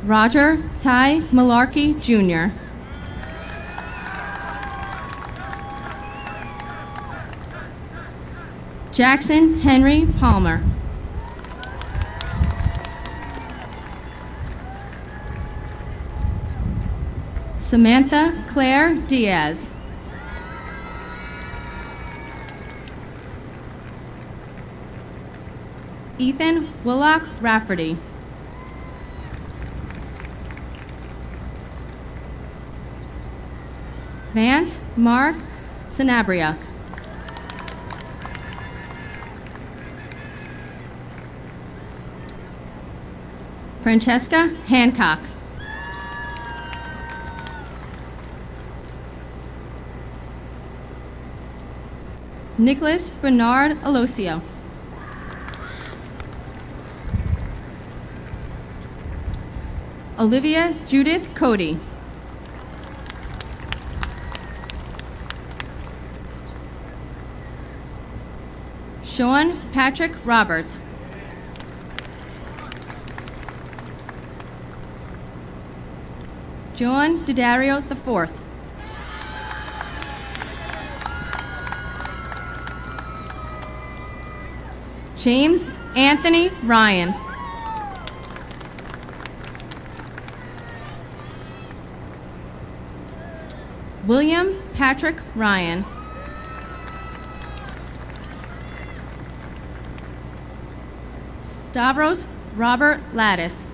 Roger Ty Malarkey, Jr. Jackson Henry Palmer. Samantha Claire Diaz. Ethan Willock Rafferty. Vance Mark Sanabria. Francesca Hancock. Nicholas Bernard Alosio. Olivia Judith Cody. Sean Patrick Roberts. John Didario IV. James Anthony Ryan. William Patrick Ryan. Stavros Robert Lattis.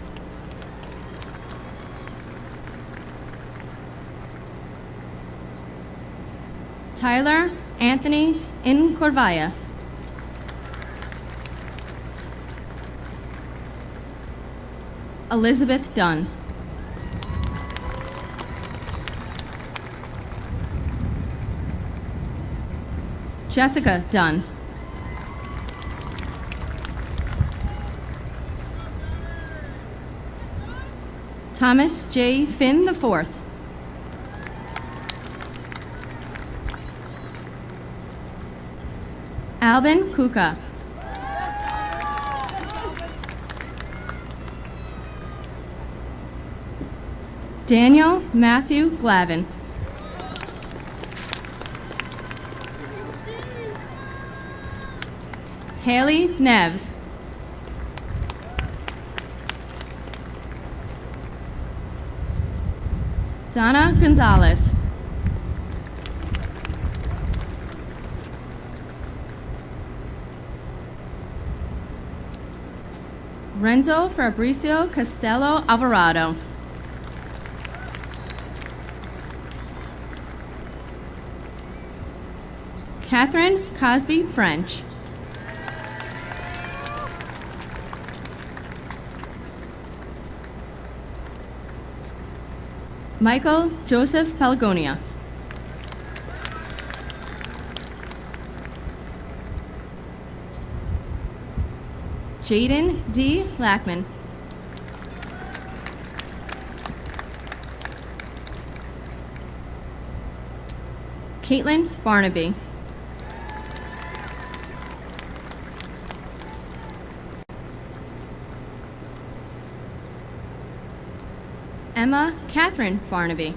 Tyler Anthony Incorvaya. Elizabeth Dunn. Jessica Dunn. Thomas J. Finn IV. Albin Kuka. Daniel Matthew Glavin. Haley Neves. Donna Gonzalez. Renzo Fabricio Castello Alvarado. Catherine Cosby French. Michael Joseph Pelagonia. Jaden D. Lackman. Caitlin Barnaby. Emma Catherine Barnaby.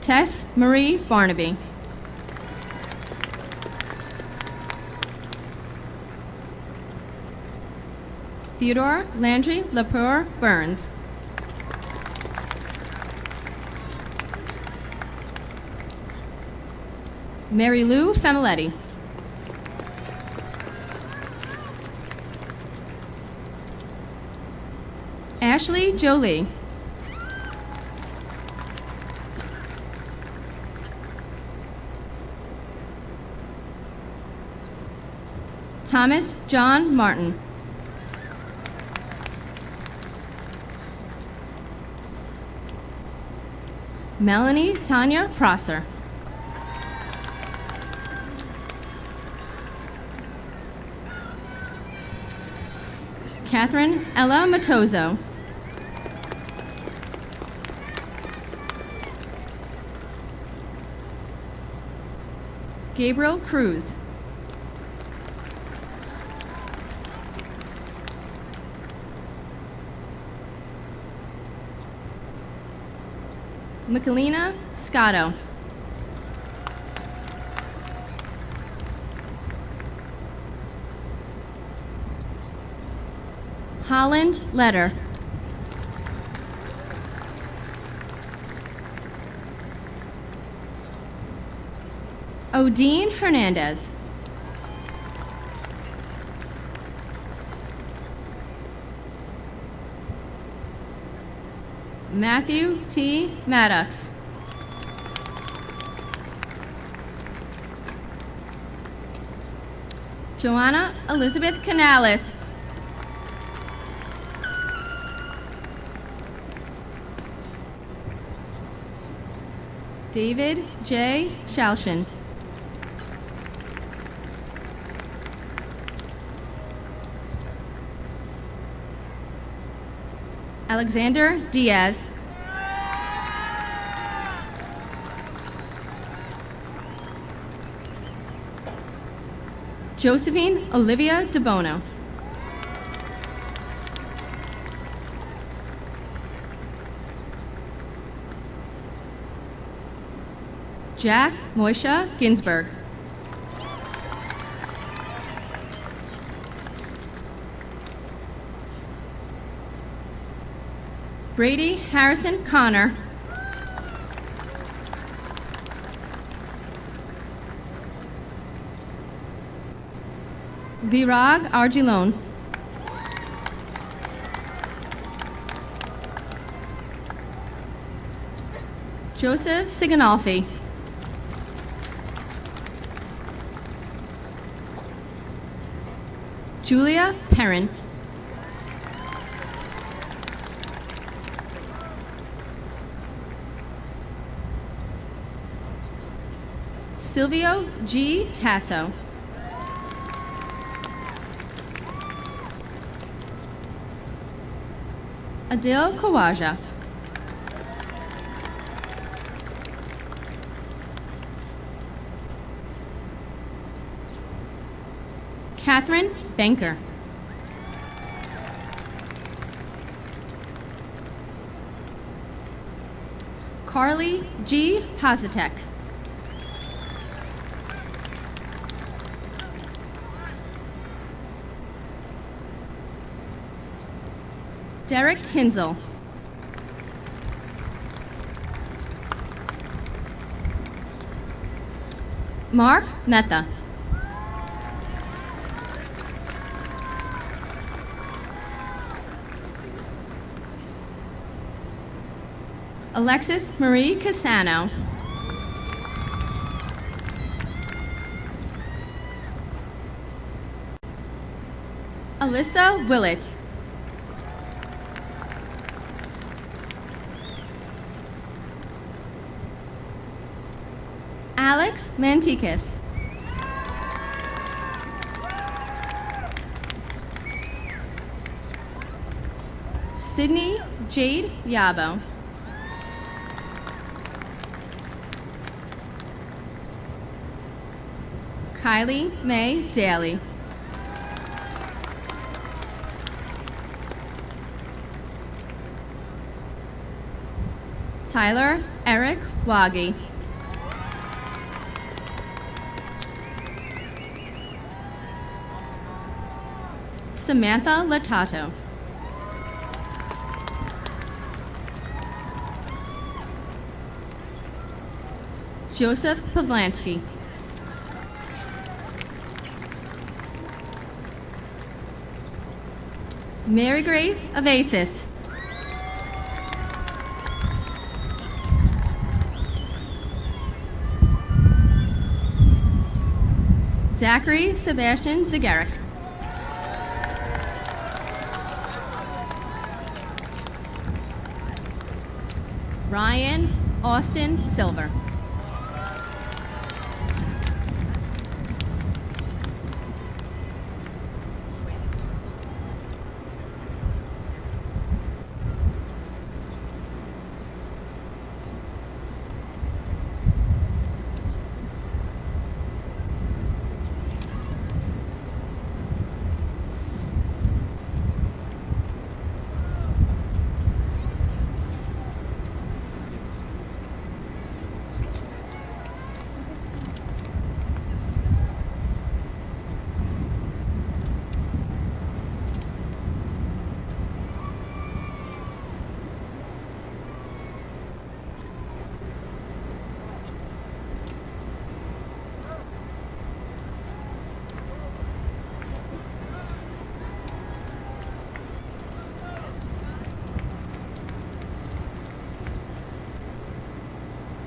Tess Marie Barnaby. Theodore Landry Lepore Burns. Mary Lou Familetti. Ashley Jolie. Thomas John Martin. Melanie Tanya Prosser. Catherine Ella Matozo. Gabriel Cruz. Michelina Scotto. Holland Letter. Odine Hernandez. Matthew T. Maddox. Joanna Elizabeth Canales. David J. Shalshin. Alexander Diaz. Josephine Olivia DeBono. Jack Moisha Ginsburg. Brady Harrison Connor. Virag Argilon. Joseph Siganolfi. Julia Perrin. Silvio G. Tasso. Adil Kawaja. Catherine Banker. Carly G. Positek. Derek Kinsel. Mark Mehta. Alexis Marie Casano. Alyssa Willett. Alex Mantikis. Sydney Jade Yabo. Kylie Mae Daly. Tyler Eric Wagi. Samantha Latato. Joseph Pavlansky. Mary Grace Avasis. Zachary Sebastian Zagaric. Ryan Austin Silver.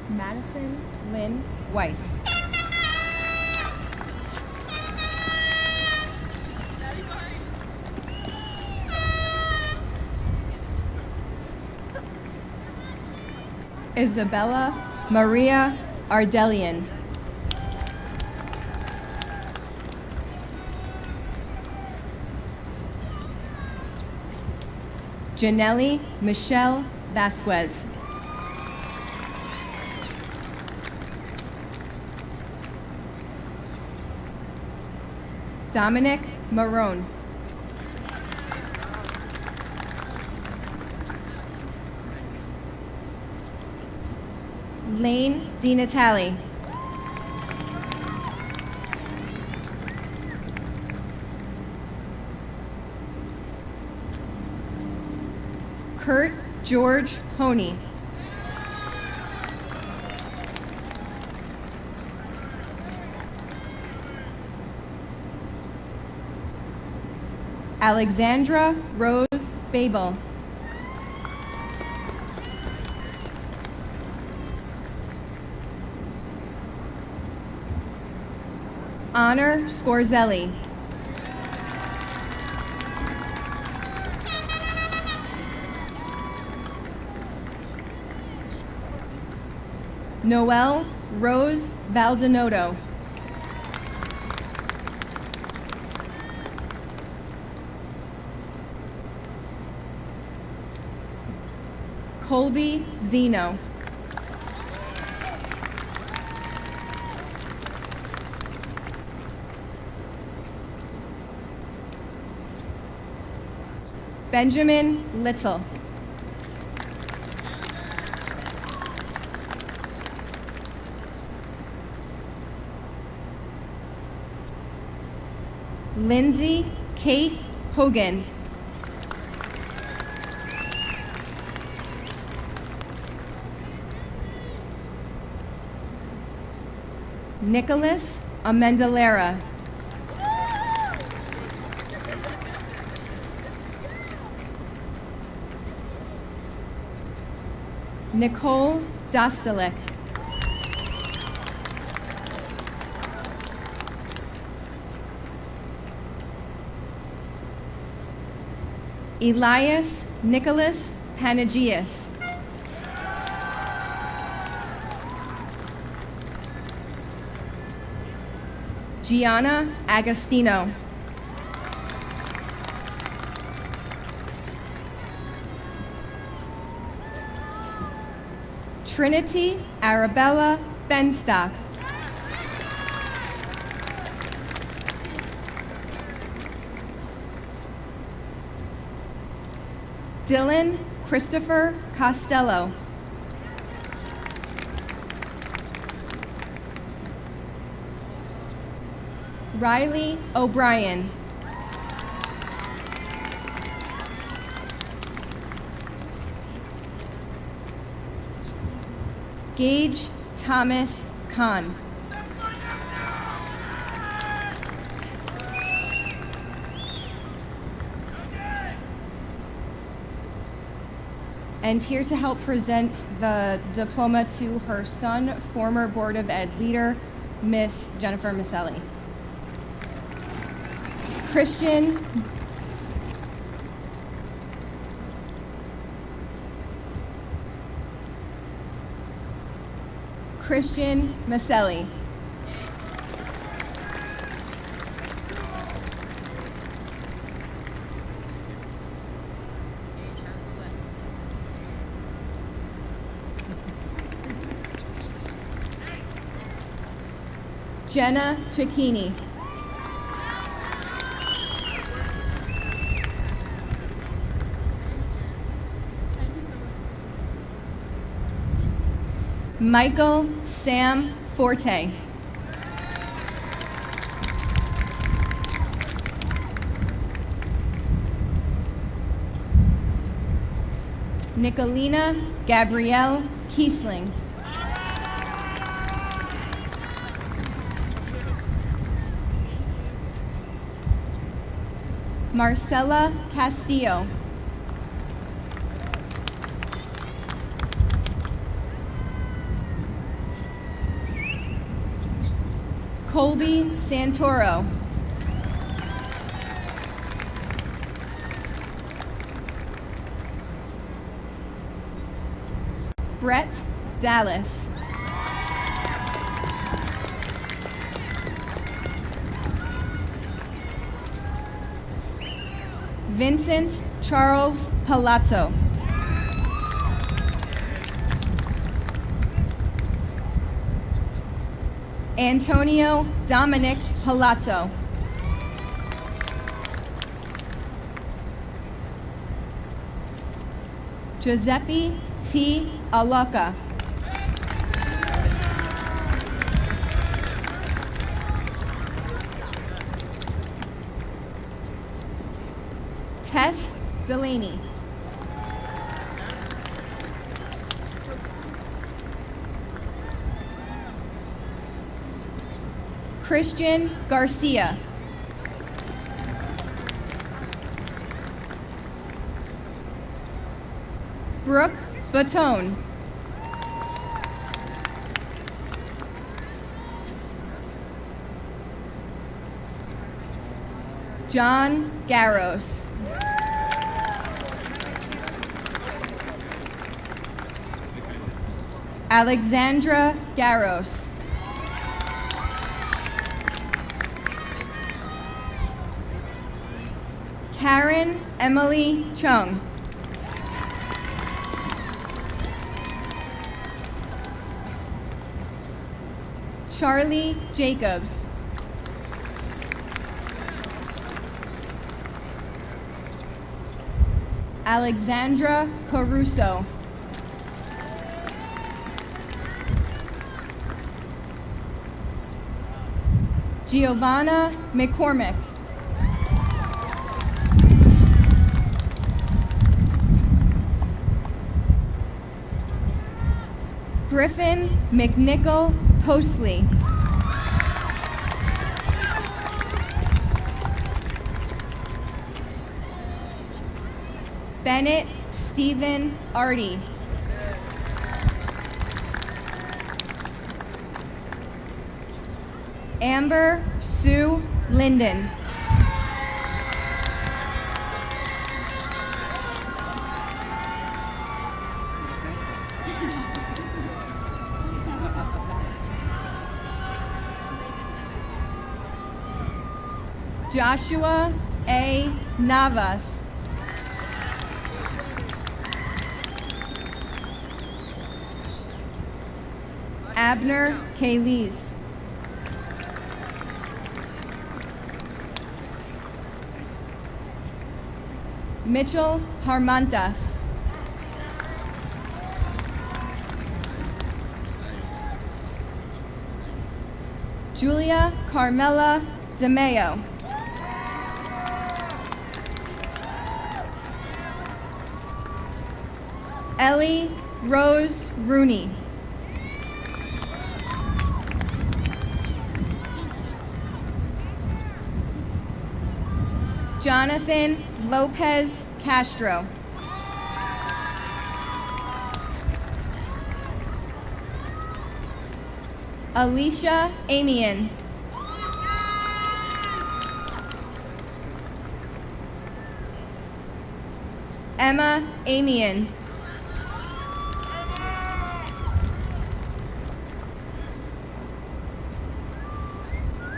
Madison Lynn Weiss. Isabella Maria Ardelian. Janelli Michelle Vasquez. Dominic Marone. Lane DiNatale. Kurt George Honey. Alexandra Rose Babel. Honor Scorzelli. Noelle Rose Valdenoto. Colby Zeno. Benjamin Little. Lindsay Kate Hogan. Nicholas Amendolara. Nicole Dostalik. Elias Nicholas Panagias. Gianna Agostino. Trinity Arabella Benstock. Dylan Christopher Costello. Riley O'Brien. Gage Thomas Kahn. And here to help present the diploma to her son, former Board of Ed leader, Miss Jennifer Maselli. Christian Maselli. Jenna Cicchini. Michael Sam Forte. Nicolina Gabrielle Kiesling. Marcela Castillo. Colby Santoro. Brett Dallas. Vincent Charles Palazzo. Antonio Dominic Palazzo. Giuseppe T. Alaka. Tess Delaney. Christian Garcia. Brooke Batone. John Garros. Alexandra Garros. Karen Emily Chung. Charlie Jacobs. Alexandra Caruso. Giovanna McCormick. Griffin McNichol Postley. Bennett Stephen Artie. Amber Sue Linden. Joshua A. Navas. Abner Kaylees. Mitchell Harmantas. Julia Carmela DeMeo. Ellie Rose Rooney. Jonathan Lopez Castro. Alicia Amian. Emma Amian.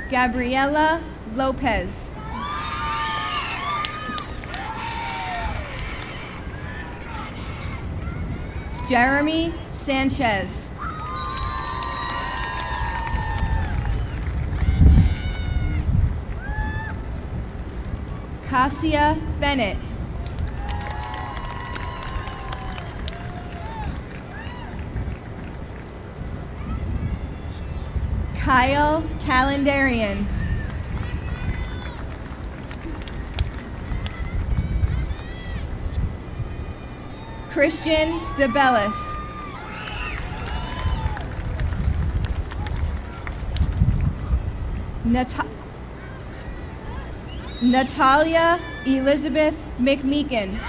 Gabriela Lopez. Jeremy Sanchez. Cassia Bennett. Kyle Calendarian. Christian DeBellis. Natalia Elizabeth McMeekin.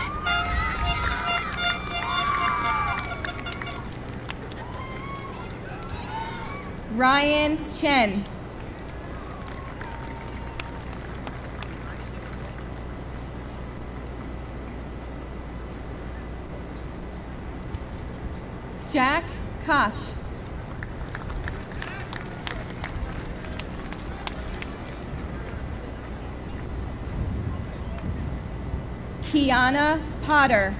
Ryan Chen. Jack Koch. Kiana Potter.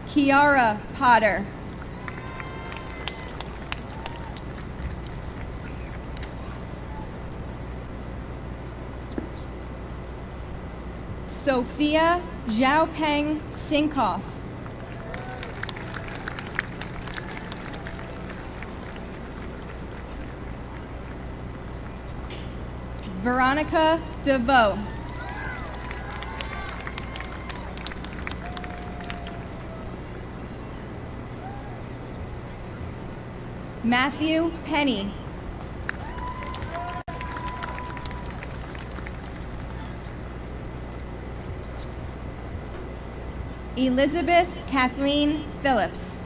Kiara Potter. Sophia Zhaopeng Sinkoff. Veronica DeVoe. Matthew Penny. Elizabeth Kathleen Phillips.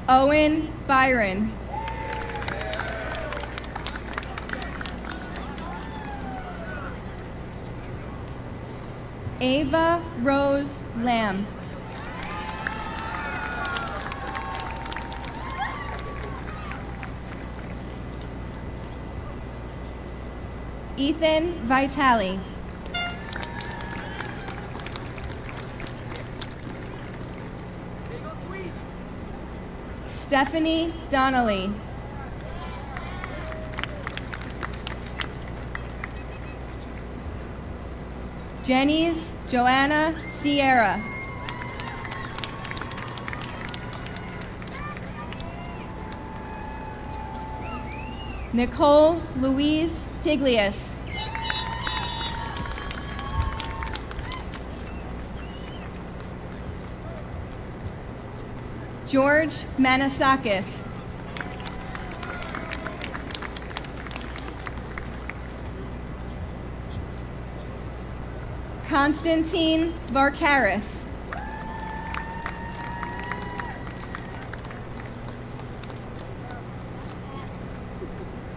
Owen Byron. Ava Rose Lamb. Ethan Vitale. Stephanie Donnelly. Jenny's Joanna Sierra. Nicole Louise Tiglius. George Manasakis. Constantine Varkaris.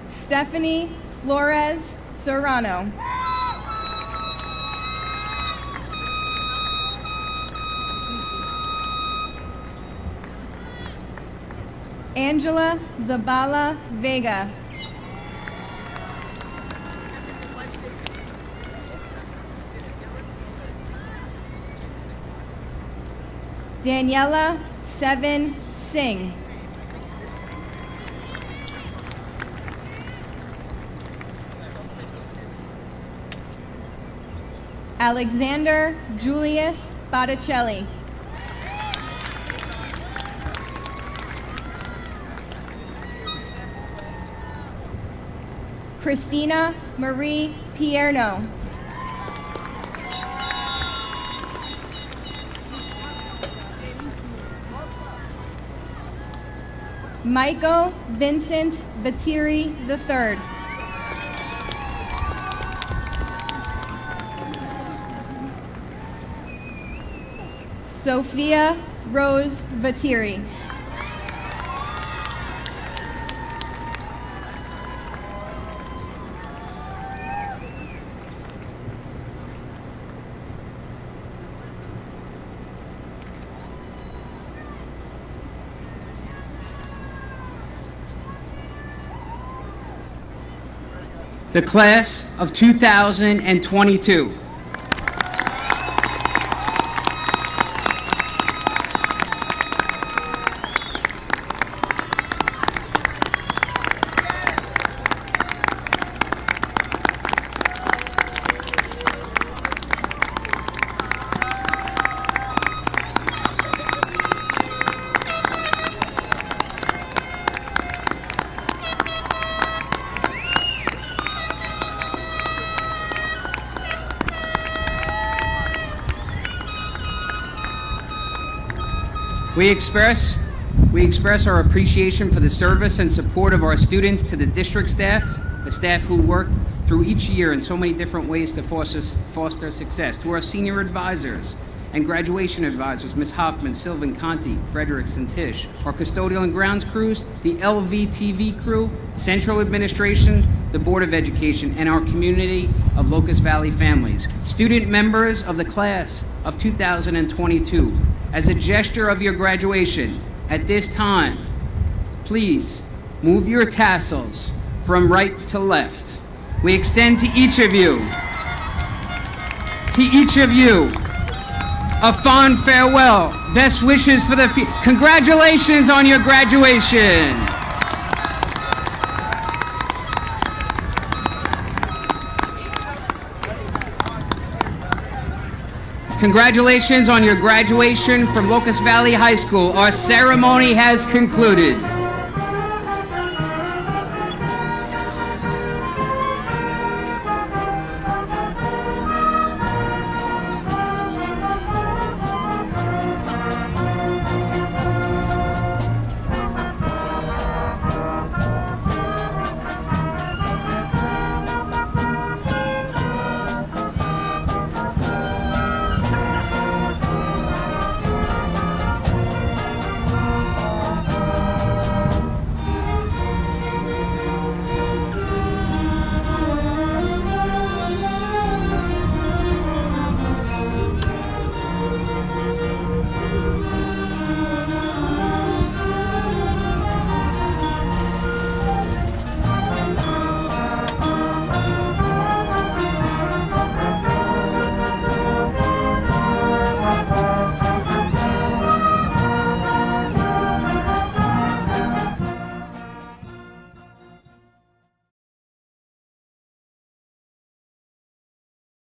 Stephanie Flores Serrano. Angela Zabala Vega. Daniela Seven Singh. Alexander Julius Botticelli. Christina Marie Pierno. Michael Vincent Vatiri III. Sophia Rose Vatiri. The class of 2022. We express our appreciation for the service and support of our students to the district staff, the staff who worked through each year in so many different ways to foster success, to our senior advisors and graduation advisors, Ms. Hoffman, Sylvan, Conti, Fredericks, and Tish, our custodial and grounds crews, the LVTV crew, central administration, the Board of Education, and our community of Locust Valley families. Student members of the class of 2022, as a gesture of your graduation, at this time, please move your tassels from right to left. We extend to each of you, a fond farewell. Best wishes for the future. Congratulations on your graduation. Congratulations on your graduation from Locust Valley High School. Our ceremony has concluded.